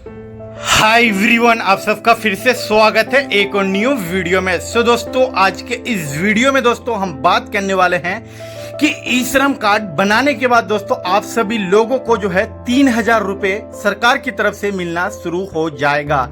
Hi everyone, आप सबका फिर से स्वागत है एक और न्यू वीडियो में। दोस्तों, आज के इस वीडियो में दोस्तों हम बात करने वाले हैं कि ई श्रम कार्ड बनाने के बाद दोस्तों आप सभी लोगों को जो है 3,000 रुपए सरकार की तरफ से मिलना शुरू हो जाएगा।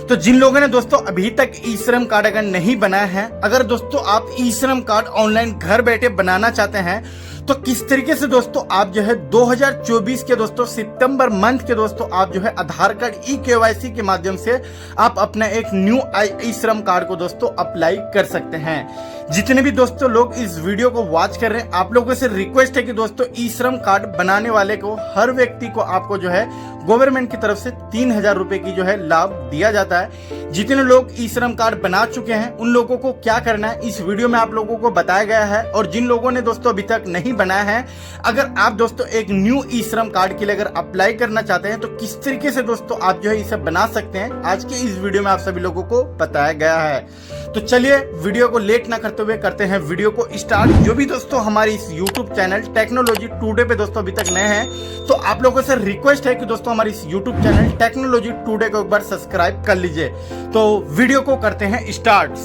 तो जिन लोगों ने दोस्तों अभी तक ई श्रम कार्ड अगर नहीं बनाया है, अगर दोस्तों आप ई श्रम कार्ड ऑनलाइन घर बैठे बनाना चाहते हैं तो किस तरीके से दोस्तों आप जो है 2024 के दोस्तों सितंबर मंथ के दोस्तों आप जो है आधार कार्ड ई-केवाईसी के माध्यम से आप अपना एक न्यू ई श्रम कार्ड को दोस्तों अप्लाई कर सकते हैं। जितने भी दोस्तों लोग इस वीडियो को वॉच कर रहे हैं, आप लोगों से रिक्वेस्ट है कि दोस्तों ई श्रम कार्ड बनाने वाले को हर व्यक्ति को आपको जो है गवर्नमेंट की तरफ से 3,000 रुपए की जो है लाभ दिया जाता है। जितने लोग ई श्रम कार्ड बना चुके हैं उन लोगों को क्या करना है इस वीडियो में आप लोगों को बताया गया है, और जिन लोगों ने दोस्तों अभी तक नहीं बनाया है, अगर आप दोस्तों एक न्यू ई श्रम कार्ड के लिए अगर अप्लाई करना चाहते हैं तो किस तरीके से दोस्तों आप जो है इसे बना सकते हैं, आज के इस वीडियो में आप सभी लोगों को बताया गया है। तो चलिए वीडियो को लेट ना करते हुए करते हैं वीडियो को स्टार्ट। जो भी दोस्तों हमारे इस यूट्यूब चैनल टेक्नोलॉजी टुडे पे दोस्तों अभी तक नए हैं तो आप लोगों से रिक्वेस्ट है कि दोस्तों हमारे इस यूट्यूब चैनल टेक्नोलॉजी टुडे को एक बार सब्सक्राइब कर लीजिए। तो वीडियो को करते हैं स्टार्ट।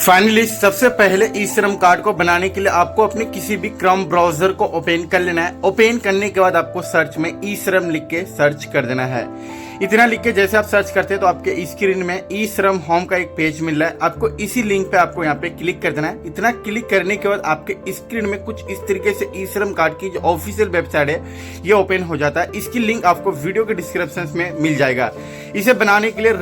फाइनली सबसे पहले ई श्रम कार्ड को बनाने के लिए आपको अपने किसी भी क्रोम ब्राउजर को ओपन कर लेना है। ओपन करने के बाद आपको सर्च में ई श्रम लिख के सर्च कर देना है। इतना लिख के जैसे आप सर्च करते हैं तो आपके स्क्रीन में ई श्रम होम का एक पेज मिल रहा है। आपको इसी लिंक पे आपको यहाँ पे क्लिक कर देना है। इतना क्लिक करने के बाद आपके स्क्रीन में कुछ इस तरीके से ई श्रम कार्ड की जो ऑफिशियल वेबसाइट है ये ओपन हो जाता है। इसकी लिंक आपको वीडियो के डिस्क्रिप्शन में मिल जाएगा। इसे बनाने के लिए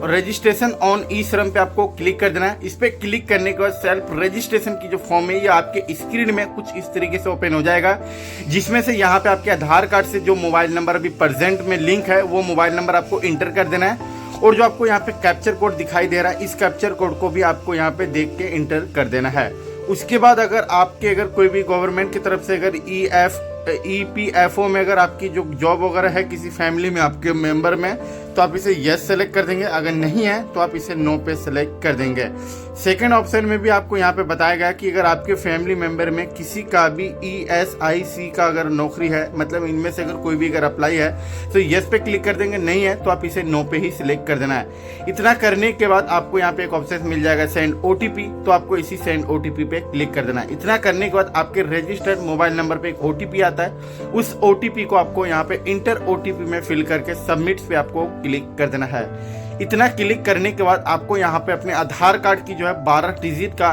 रजिस्ट्रेशन ऑन ई श्रम पे आपको क्लिक कर देना है। इस पे क्लिक करने के बाद सेल्फ रजिस्ट्रेशन की जो फॉर्म है ये आपके स्क्रीन में कुछ इस तरीके से ओपन हो जाएगा, जिसमें से यहाँ पे आपके आधार कार्ड से जो मोबाइल नंबर अभी प्रेजेंट में लिंक है वो मोबाइल नंबर आपको इंटर कर देना है, और जो आपको यहाँ पे कैप्चर कोड दिखाई दे रहा है इस कैप्चर कोड को भी आपको यहाँ पे देख के इंटर कर देना है। उसके बाद अगर कोई भी गवर्नमेंट की तरफ से अगर EPFO में अगर आपकी जो जॉब वगैरह है किसी फैमिली में आपके मेंबर में तो आप इसे यस सेलेक्ट कर देंगे, अगर नहीं है तो आप इसे नो पे सेलेक्ट कर देंगे। सेकंड ऑप्शन में भी आपको यहाँ पे बताया गया कि अगर आपके फैमिली मेंबर में किसी का भी ESIC का अगर नौकरी है, मतलब इनमें से अगर कोई भी अगर अप्लाई है तो यस पे क्लिक कर देंगे, नहीं है तो आप इसे नो पे ही सिलेक्ट कर देना है। इतना करने के बाद आपको यहाँ पे एक ऑप्शन मिल जाएगा सेंड OTP, तो आपको इसी सेंड OTP पे क्लिक कर देना है। इतना करने के बाद आपके रजिस्टर्ड मोबाइल नंबर पे एक OTP आता है, उस OTP को आपको यहाँ पे इंटर OTP में फिल करके सबमिट पे आपको क्लिक कर देना है। इतना क्लिक करने के बाद आपको यहाँ पे अपने आधार कार्ड की जो है 12 डिजिट का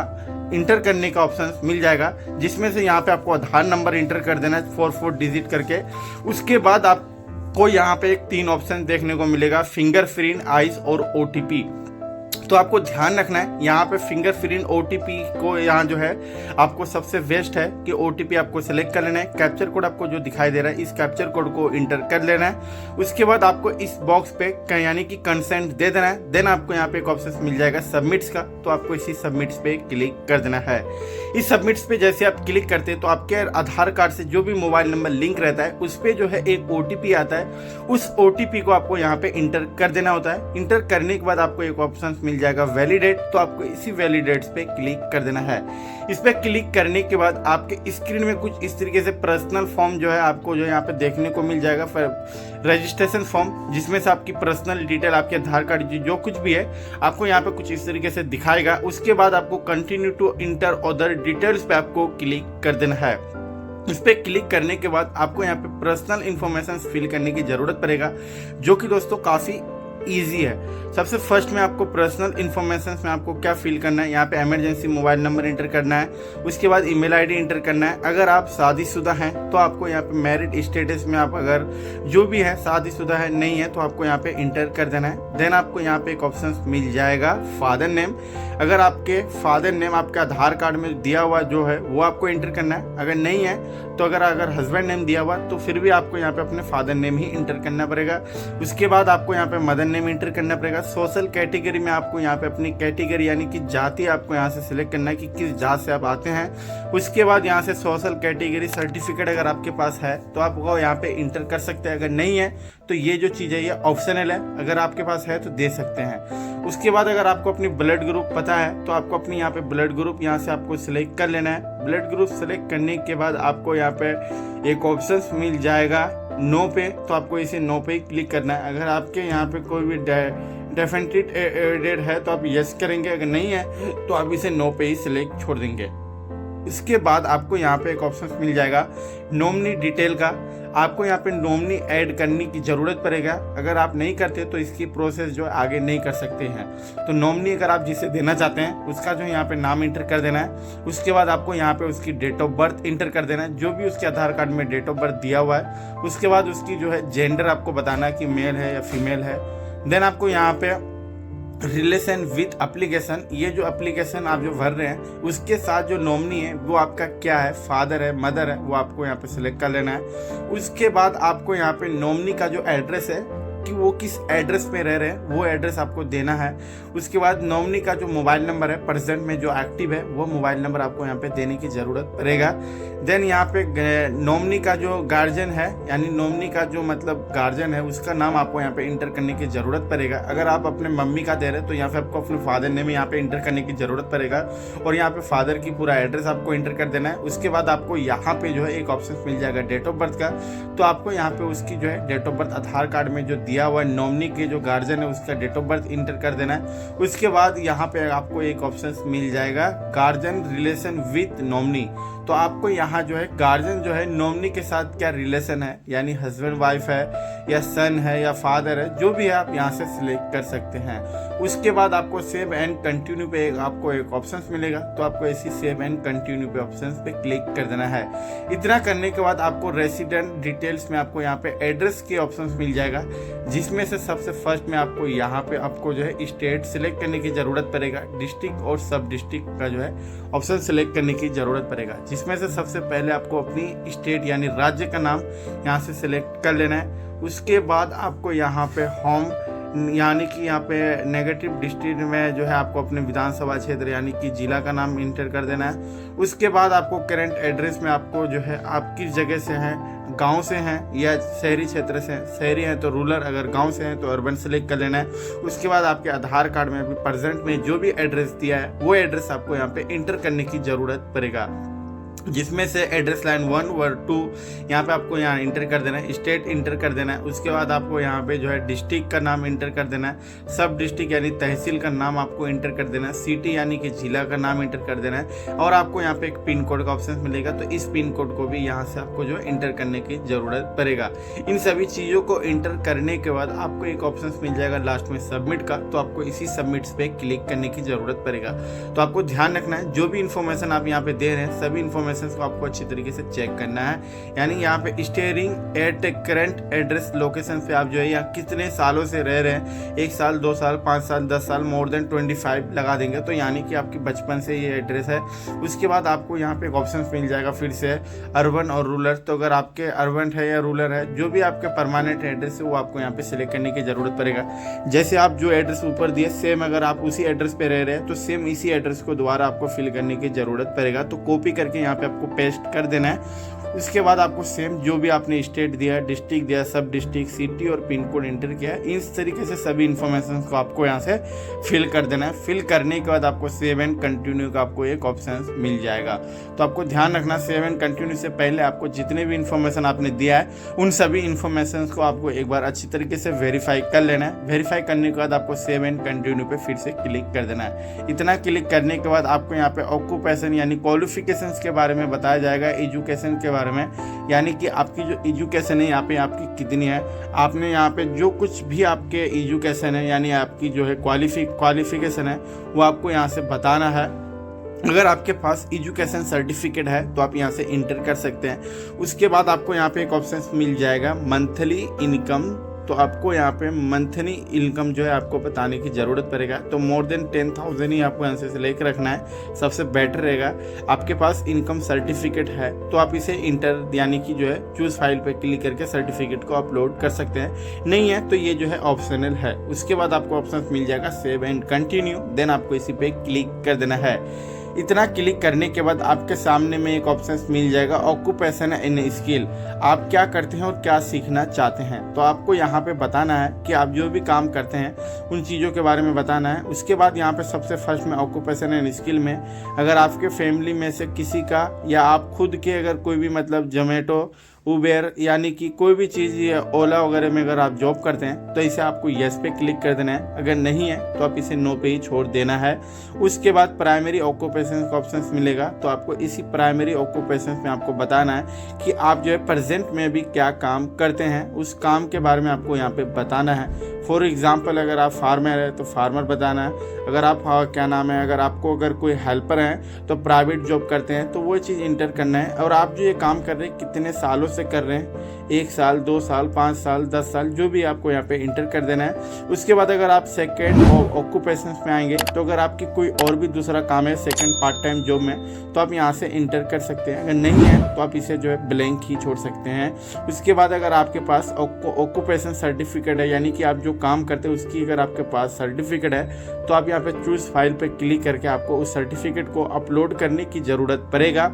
इंटर करने का ऑप्शन मिल जाएगा, जिसमें से यहाँ पे आपको आधार नंबर इंटर कर देना है 4 डिजिट करके। उसके बाद आपको यहाँ पे एक 3 ऑप्शन देखने को मिलेगा, फिंगरप्रिंट, आइज और OTP। तो आपको ध्यान रखना है यहाँ पे फिंगरप्रिंट OTP को यहाँ जो है आपको सबसे बेस्ट है कि OTP आपको सेलेक्ट कर लेना है। कैप्चर कोड आपको जो दिखाई दे रहा है इस कैप्चर कोड को इंटर कर लेना है। उसके बाद आपको इस बॉक्स पे यानी कि कंसेंट दे देना है। देन आपको यहाँ पे एक ऑप्शन मिल जाएगा सबमिट्स का, तो आपको इसी सबमिट्स पे क्लिक कर देना है। इस सबमिट्स पे जैसे आप क्लिक करते हैं तो आपके आधार कार्ड से जो भी मोबाइल नंबर लिंक रहता है उस पे जो है एक OTP आता है, उस OTP को आपको यहाँ पे इंटर कर देना होता है। इंटर करने के बाद आपको एक ऑप्शन मिल जाएगा वैलिडेट, तो आपको इसी वैलिडेट्स पे क्लिक कर देना है। इस पे क्लिक करने के बाद आपके स्क्रीन में कुछ इस तरीके से पर्सनल फॉर्म जो है आपको जो यहाँ पे देखने को मिल जाएगा, रजिस्ट्रेशन फॉर्म, जिसमें से आपकी पर्सनल डिटेल, आपके आधार कार्ड जो कुछ भी है आपको यहाँ पे कुछ इस तरीके से दिखाएगा। उसके बाद आपको continue to enter other details पे आपको क्लिक कर देना है। इस पे क्लिक करने के बाद आपको यहाँ पे पर्सनल इंफॉर्मेशन फिल करने की जरूरत पड़ेगा, जो कि दोस्तों काफी इजी है। सबसे फर्स्ट में आपको पर्सनल इन्फॉर्मेशन में आपको क्या फिल करना है, यहाँ पे इमरजेंसी मोबाइल नंबर इंटर करना है। उसके बाद ईमेल आईडी इंटर करना है। अगर आप शादीशुदा हैं तो आपको यहाँ पे मैरिड स्टेटस में आप अगर जो भी है शादीशुदा है, नहीं है तो आपको यहाँ पे इंटर कर देना है। देन आपको यहाँ पे एक ऑप्शन मिल जाएगा फादर नेम। अगर आपके फादर नेम आपके आधार कार्ड में दिया हुआ जो है वो आपको इंटर करना है, अगर नहीं है तो अगर हस्बैंड नेम दिया हुआ तो फिर भी आपको यहाँ पे अपने फादर नेम ही इंटर करना पड़ेगा। उसके बाद आपको यहाँ पे मदर नेम इंटर करना पड़ेगा। सोशल कैटेगरी में आपको यहाँ पे अपनी कैटेगरी यानी कि जाति आपको यहाँ से सिलेक्ट करना है कि किस जात से आप आते हैं। उसके बाद यहाँ से सोशल कैटेगरी सर्टिफिकेट अगर आपके पास है तो आप वो यहाँ पे इंटर कर सकते हैं, अगर नहीं है तो ये जो चीज़ है ये ऑप्शनल है, अगर आपके पास है तो दे सकते हैं। उसके बाद अगर आपको अपनी ब्लड ग्रुप पता है तो आपको अपनी यहाँ पे ब्लड ग्रुप यहाँ से आपको सिलेक्ट कर लेना है। ब्लड ग्रुप सेलेक्ट करने के बाद आपको यहाँ पे एक ऑप्शन मिल जाएगा नो पे, तो आपको इसे नो पे ही क्लिक करना है। अगर आपके यहाँ पे कोई भी डेफिनेट एडेड है तो आप यस करेंगे, अगर नहीं है तो आप इसे नो पे ही सिलेक्ट छोड़ देंगे। इसके बाद आपको यहाँ पे एक ऑप्शन मिल जाएगा नॉमिनी डिटेल का। आपको यहाँ पे नॉमिनी ऐड करने की ज़रूरत पड़ेगा, अगर आप नहीं करते तो इसकी प्रोसेस जो आगे नहीं कर सकते हैं। तो नॉमिनी अगर आप जिसे देना चाहते हैं उसका जो यहाँ पे नाम इंटर कर देना है। उसके बाद आपको यहाँ पे उसकी डेट ऑफ बर्थ इंटर कर देना है, जो भी उसके आधार कार्ड में डेट ऑफ बर्थ दिया हुआ है। उसके बाद उसकी जो है जेंडर आपको बताना है कि मेल है या फीमेल है। देन आपको यहाँ पे रिलेशन विथ एप्लीकेशन, ये जो एप्लीकेशन आप जो भर रहे हैं उसके साथ जो नॉमिनी है वो आपका क्या है, फादर है, मदर है, वो आपको यहाँ पे सिलेक्ट कर लेना है। उसके बाद आपको यहाँ पे नॉमिनी का जो एड्रेस है कि वो किस एड्रेस पे रह रहे हैं वो एड्रेस आपको देना है। उसके बाद नॉमिनी का जो मोबाइल नंबर है प्रेजेंट में जो एक्टिव है वो मोबाइल नंबर आपको यहाँ पे देने की ज़रूरत पड़ेगा। देन यहाँ पे नॉमिनी का जो गार्जियन है यानी नॉमिनी का जो मतलब गार्जियन है उसका नाम आपको यहाँ पे इंटर करने की ज़रूरत पड़ेगा। अगर आप अपने मम्मी का दे रहे हैं तो यहाँ पे आपको अपने फादर नेम यहाँ पे इंटर करने की ज़रूरत पड़ेगा और यहाँ पे फादर की पूरा एड्रेस आपको इंटर कर देना है। उसके बाद आपको यहाँ पे जो है एक ऑप्शन मिल जाएगा डेट ऑफ बर्थ का, तो आपको यहाँ पे उसकी जो है date of birth Aadhaar card में जो दिया हुआ नॉमिनी के जो गार्जियन है उसका डेट ऑफ बर्थ इंटर कर देना है। उसके बाद यहाँ पे आपको एक ऑप्शन मिल जाएगा गार्जियन रिलेशन विथ नॉमिनी, तो आपको यहाँ जो है गार्जियन जो है नॉमिनी के साथ क्या रिलेशन है यानी हस्बैंड वाइफ है या सन है या फादर है, जो भी है आप यहाँ से सिलेक्ट कर सकते हैं। उसके बाद आपको सेव एंड कंटिन्यू पे आपको एक ऑप्शन मिलेगा, तो आपको ऐसी सेव एंड कंटिन्यू पे ऑप्शन पे क्लिक कर देना है। इतना करने के बाद आपको रेसिडेंट डिटेल्स में आपको यहाँ पे एड्रेस के ऑप्शन मिल जाएगा, जिसमें से सबसे फर्स्ट में आपको यहाँ पे आपको जो है स्टेट सिलेक्ट करने की ज़रूरत पड़ेगा, डिस्ट्रिक्ट और सब डिस्ट्रिक्ट का जो है ऑप्शन सिलेक्ट करने की ज़रूरत पड़ेगा, जिसमें से सबसे पहले आपको अपनी स्टेट यानी राज्य का नाम यहाँ से सिलेक्ट कर लेना है। उसके बाद आपको यहाँ पे होम यानी कि यहाँ पे नेगेटिव डिस्ट्रिक्ट में जो है आपको अपने विधानसभा क्षेत्र यानी कि जिला का नाम इंटर कर देना है। उसके बाद आपको करंट एड्रेस में आपको जो है आप किस जगह से हैं, गांव से हैं या शहरी क्षेत्र से हैं, शहरी हैं तो रूरल, अगर गांव से हैं तो अर्बन सेलेक्ट कर लेना है। उसके बाद आपके आधार कार्ड में अभी प्रेजेंट में जो भी एड्रेस दिया है वो एड्रेस आपको यहाँ पे इंटर करने की ज़रूरत पड़ेगा, जिसमें से एड्रेस लाइन 1 और 2 यहाँ पे आपको यहाँ इंटर कर देना है, स्टेट इंटर कर देना है। उसके बाद आपको यहाँ पे जो है डिस्ट्रिक्ट का नाम इंटर कर देना है, सब डिस्ट्रिक्ट यानी तहसील का नाम आपको इंटर कर देना है, सिटी यानी कि जिला का नाम इंटर कर देना है और आपको यहाँ पे एक पिन कोड का ऑप्शन मिलेगा, तो इस पिन कोड को भी यहाँ से आपको जो इंटर करने की ज़रूरत पड़ेगा। इन सभी चीज़ों को इंटर करने के बाद आपको एक ऑप्शन मिल जाएगा लास्ट में सबमिट का, तो आपको इसी सबमिट पे क्लिक करने की ज़रूरत पड़ेगा। तो आपको ध्यान रखना है जो भी इन्फॉर्मेशन आप यहाँ पे दे रहे हैं सभी इन्फॉर्मेशन को आपको अच्छी तरीके से चेक करना है। यानी यहाँ पे staring at current address location पे आप जो है यहाँ कितने सालों से रह रहे हैं, 1 साल 2 साल 5 साल 10 साल मोर देन 25 लगा देंगे, तो यानी कि आपकी बचपन से ये एड्रेस है। उसके बाद आपको यहाँ पे एक ऑप्शन मिल जाएगा फिर से अर्बन और रूरल, तो अगर आपके अर्बन है या रूरल है जो भी आपके परमानेंट एड्रेस है वो आपको यहाँ पे सिलेक्ट करने की जरूरत पड़ेगा। जैसे आप जो एड्रेस ऊपर दिए सेम अगर आप उसी एड्रेस पे रह रहे हैं तो सेम इसी एड्रेस को दोबारा आपको फिल करने की जरूरत पड़ेगा, तो कॉपी करके यहाँ पे आपको पेस्ट कर देना है। उसके बाद आपको सेम जो भी आपने स्टेट दिया, डिस्ट्रिक्ट दिया, सब डिस्ट्रिक्ट, सिटी और पिन कोड इंटर किया है, इस तरीके से सभी इन्फॉर्मेशन को आपको यहाँ से फिल कर देना है। फिल करने के बाद आपको सेव एंड कंटिन्यू का आपको एक ऑप्शन मिल जाएगा। तो आपको ध्यान रखना सेव एंड कंटिन्यू से पहले आपको जितने भी इन्फॉर्मेशन आपने दिया है उन सभी इन्फॉर्मेशन को आपको एक बार अच्छी तरीके से वेरीफाई कर लेना है। वेरीफाई करने के बाद आपको सेव एंड कंटिन्यू पे फिर से क्लिक कर देना है। इतना क्लिक करने के बाद आपको यहाँ पे ऑक्यूपेशन यानी क्वालिफिकेशंस के बारे में बताया जाएगा, एजुकेशन के बारे में, यानी कि आपकी जो एजुकेशन है यहाँ पे आपकी कितनी है। आपने यहाँ पे जो कुछ भी आपके एजुकेशन है यानी आपकी जो है क्वालिफिकेशन है वो आपको यहाँ से बताना है। अगर आपके पास एजुकेशन सर्टिफिकेट है तो आप यहाँ से इंटर कर सकते हैं। उसके बाद आपको यहाँ पे एक ऑप्शन मिल जाएगा मंथली इनकम तो आपको यहाँ पे मंथली इनकम जो है आपको बताने की ज़रूरत पड़ेगा। तो मोर देन 10,000 ही आपको यहाँ से लेकर रखना है, सबसे बेटर रहेगा। आपके पास इनकम सर्टिफिकेट है तो आप इसे इंटर यानी कि जो है चूज़ फाइल पे क्लिक करके सर्टिफिकेट को अपलोड कर सकते हैं। नहीं है तो ये जो है ऑप्शनल है। उसके बाद आपको ऑप्शन मिल जाएगा सेव एंड कंटिन्यू, देन आपको इसी पे क्लिक कर देना है। इतना क्लिक करने के बाद आपके सामने में एक ऑप्शन मिल जाएगा ऑक्यूपेशन एंड स्किल। आप क्या करते हैं और क्या सीखना चाहते हैं, तो आपको यहाँ पे बताना है कि आप जो भी काम करते हैं उन चीज़ों के बारे में बताना है। उसके बाद यहाँ पे सबसे फर्स्ट में ऑक्यूपेशन एंड स्किल में अगर आपके फैमिली में से किसी का या आप खुद के अगर कोई भी मतलब जोमेटो, उबेर यानी कि कोई भी चीज़ या ओला वगैरह में अगर आप जॉब करते हैं तो इसे आपको यस पे क्लिक कर देना है। अगर नहीं है तो आप इसे नो पे ही छोड़ देना है। उसके बाद प्राइमरी ऑक्यूपेशन का ऑप्शन मिलेगा, तो आपको इसी प्राइमरी ऑक्यूपेशन में आपको बताना है कि आप जो है प्रेजेंट में भी क्या काम करते हैं, उस काम के बारे में आपको यहाँ पे बताना है। फॉर एग्जाम्पल अगर आप फार्मर है तो फार्मर बताना है। अगर आप क्या नाम है, अगर आपको अगर कोई हेल्पर हैं तो प्राइवेट जॉब करते हैं तो वो चीज़ इंटर करना है। और आप जो ये काम कर रहे हैं कितने सालों से कर रहे हैं, 1 साल 2 साल 5 साल 10 साल, जो भी आपको यहाँ पे इंटर कर देना है। उसके बाद अगर आप सेकेंड ऑक्यूपेशन में आएंगे तो अगर आपकी कोई और भी दूसरा काम है सेकेंड पार्ट टाइम जॉब में तो आप यहाँ से इंटर कर सकते हैं। अगर नहीं है तो आप इसे जो है ब्लैंक ही छोड़ सकते हैं। उसके बाद अगर आपके पास ऑक्यूपेशन सर्टिफिकेट है यानी कि आप जो काम करते हैं उसकी अगर आपके पास सर्टिफिकेट है तो आप यहाँ पे चूज फाइल पे क्लिक करके आपको उस सर्टिफिकेट को अपलोड करने की ज़रूरत पड़ेगा।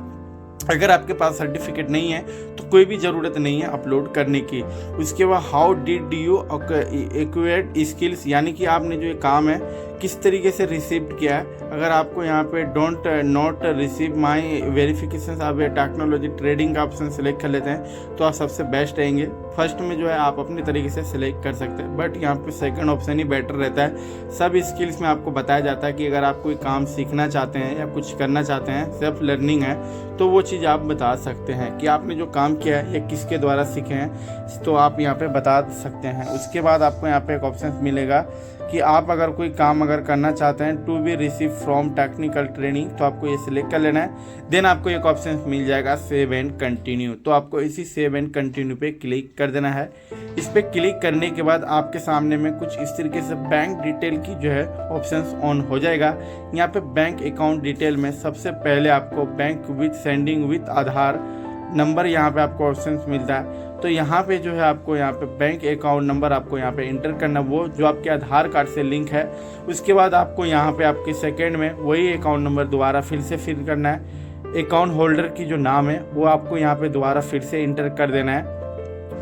अगर आपके पास सर्टिफिकेट नहीं है तो कोई भी ज़रूरत नहीं है अपलोड करने की। उसके बाद how did you acquired skills यानी कि आपने जो ये काम है किस तरीके से रिसीव किया है। अगर आपको यहाँ पे don't not receive my verification of technology trading का ऑप्शन सेलेक्ट कर लेते हैं तो आप सबसे बेस्ट रहेंगे। फर्स्ट में जो है आप अपने तरीके से सिलेक्ट कर सकते हैं, बट यहाँ पे सेकंड ऑप्शन ही बेटर रहता है। सब स्किल्स में आपको बताया जाता है कि अगर आप कोई काम सीखना चाहते हैं या कुछ करना चाहते हैं, सेल्फ लर्निंग है, तो वो चीज़ आप बता सकते हैं कि आपने जो काम किया है या किसके द्वारा सीखे हैं, तो आप यहाँ पे बता सकते हैं। उसके बाद आपको यहाँ पे एक ऑप्शन मिलेगा कि आप अगर कोई काम अगर करना चाहते हैं to be receive from technical training, तो आपको ये सिलेक्ट कर लेना है। देन आपको एक ऑप्शन मिल जाएगा सेव एंड कंटिन्यू, तो आपको इसी सेव एंड कंटिन्यू पे क्लिक कर देना है। इस पे क्लिक करने के बाद आपके सामने में कुछ इस तरीके से बैंक डिटेल की जो है ऑप्शंस ऑन हो जाएगा। यहाँ पे बैंक अकाउंट डिटेल में सबसे पहले आपको bank with sending with Aadhaar number यहाँ पे आपको ऑप्शन मिलता है। तो यहाँ पे जो है आपको यहाँ पे बैंक अकाउंट नंबर आपको यहाँ पे इंटर करना, वो जो आपके आधार कार्ड से लिंक है। उसके बाद आपको यहाँ पे आपके सेकंड में वही अकाउंट नंबर दोबारा फिर से फिल करना है। अकाउंट होल्डर की जो नाम है वो आपको यहाँ पे दोबारा फिर से इंटर कर देना है।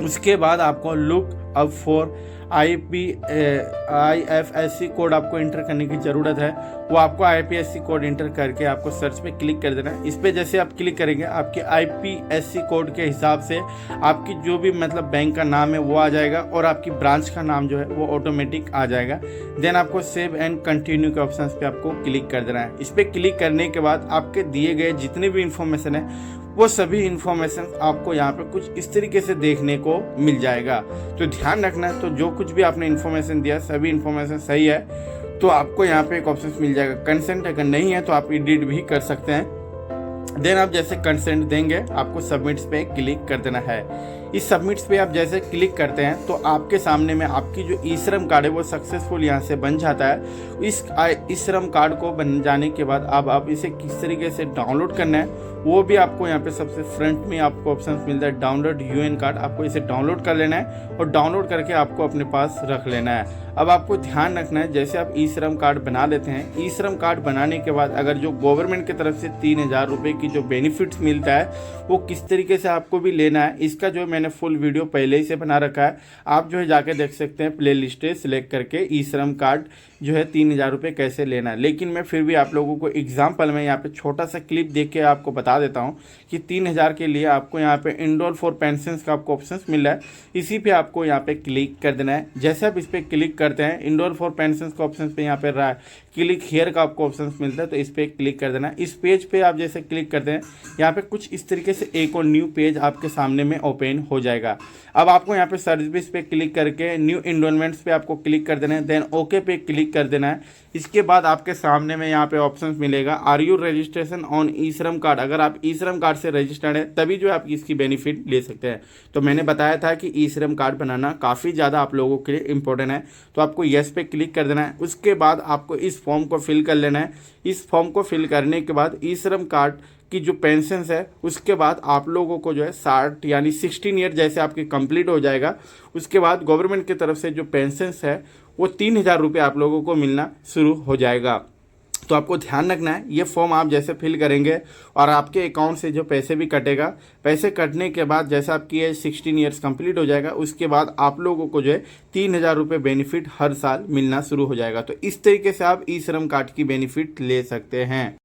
उसके बाद आपको look up for IFSC code आपको इंटर करने की ज़रूरत है। वो आपको IPSC कोड इंटर करके आपको सर्च पे क्लिक कर देना है। इस पे जैसे आप क्लिक करेंगे आपके IPSC कोड के हिसाब से आपकी जो भी मतलब बैंक का नाम है वो आ जाएगा और आपकी ब्रांच का नाम जो है वो ऑटोमेटिक आ जाएगा। देन आपको सेव एंड कंटिन्यू के ऑप्शन पे आपको क्लिक कर देना है। इस पर क्लिक करने के बाद आपके दिए गए जितने भी इंफॉर्मेशन है वो सभी इंफॉर्मेशन आपको यहाँ पे कुछ इस तरीके से देखने को मिल जाएगा। तो ध्यान रखना है, तो जो कुछ भी आपने इंफॉर्मेशन दिया सभी इंफॉर्मेशन सही है तो आपको यहाँ पे एक ऑप्शन मिल जाएगा कंसेंट। अगर नहीं है तो आप एडिट भी कर सकते हैं। देन आप जैसे कंसेंट देंगे आपको सबमिट्स पे क्लिक कर देना है। इस सबमिट्स पे आप जैसे क्लिक करते हैं तो आपके सामने में आपकी जो ई श्रम कार्ड है वो सक्सेसफुल यहाँ से बन जाता है। इस श्रम कार्ड को बन जाने के बाद अब आप इसे किस तरीके से डाउनलोड करना है वो भी आपको यहाँ पे सबसे फ्रंट में आपको ऑप्शन मिलता है डाउनलोड यूएन कार्ड। आपको इसे डाउनलोड कर लेना है और डाउनलोड करके आपको अपने पास रख लेना है। अब आपको ध्यान रखना है जैसे आप ई श्रम कार्ड बना लेते हैं, ई श्रम कार्ड बनाने के बाद अगर जो गवर्नमेंट की तरफ से 3,000 रुपये की जो बेनिफिट्स मिलता है वो किस तरीके से आपको भी लेना है, इसका जो मैंने फुल वीडियो पहले ही से बना रखा है। आप जो है जाके देख सकते हैं प्ले लिस्ट सिलेक्ट करके ई श्रम कार्ड जो है 3,000 रुपये कैसे लेना है। लेकिन मैं फिर भी आप लोगों को एग्जाम्पल में यहाँ पे छोटा सा क्लिप देख के आपको बता देता हूँ कि 3,000 के लिए आपको यहाँ पे इनरोल फॉर पेंशन का आपको ऑप्शन मिल रहा है, इसी पे आपको यहाँ पे क्लिक कर देना है। जैसे आप इस पर क्लिक करते हैं इनरोल फॉर पेंशन का ऑप्शन पे यहाँ पे रहा है क्लिक हियर का आपको ऑप्शन मिलता है, तो इस पर क्लिक कर देना है। इस पेज पे आप जैसे क्लिक करते हैं यहाँ पे कुछ इस तरीके से एक और न्यू पेज आपके सामने में ओपन हो जाएगा। अब आपको यहाँ पे सर्विस पे क्लिक करके न्यू इनरोलमेंट्स पे आपको क्लिक कर देना है। देन ओके पे क्लिक कर देना है। इसके बाद आपके सामने में यहाँ पे ऑप्शंस मिलेगा, आर यू रजिस्ट्रेशन ऑन ई श्रम कार्ड। अगर आप ई श्रम कार्ड से रजिस्टर्ड है तभी जो है आप इसकी बेनिफिट ले सकते हैं। तो मैंने बताया था कि ई श्रम कार्ड बनाना काफ़ी ज़्यादा आप लोगों के लिए इंपॉर्टेंट है, तो आपको येस पे क्लिक कर देना है। उसके बाद आपको इस फॉर्म को फिल कर लेना है। इस फॉर्म को फिल करने के बाद ई श्रम कार्ड की जो पेंशन है उसके बाद आप लोगों को जो है 60 यानी 16 ईयर जैसे आपकी कंप्लीट हो जाएगा, उसके बाद गवर्नमेंट की तरफ से जो पेंशन है वो 3,000 रुपये आप लोगों को मिलना शुरू हो जाएगा। तो आपको ध्यान रखना है, ये फॉर्म आप जैसे फिल करेंगे और आपके अकाउंट से जो पैसे भी कटेगा, पैसे कटने के बाद जैसे आपकी एज 16 ईयर्स कंप्लीट हो जाएगा उसके बाद आप लोगों को जो है 3,000 रुपये बेनिफिट हर साल मिलना शुरू हो जाएगा। तो इस तरीके से आप ई श्रम कार्ड की बेनिफिट ले सकते हैं।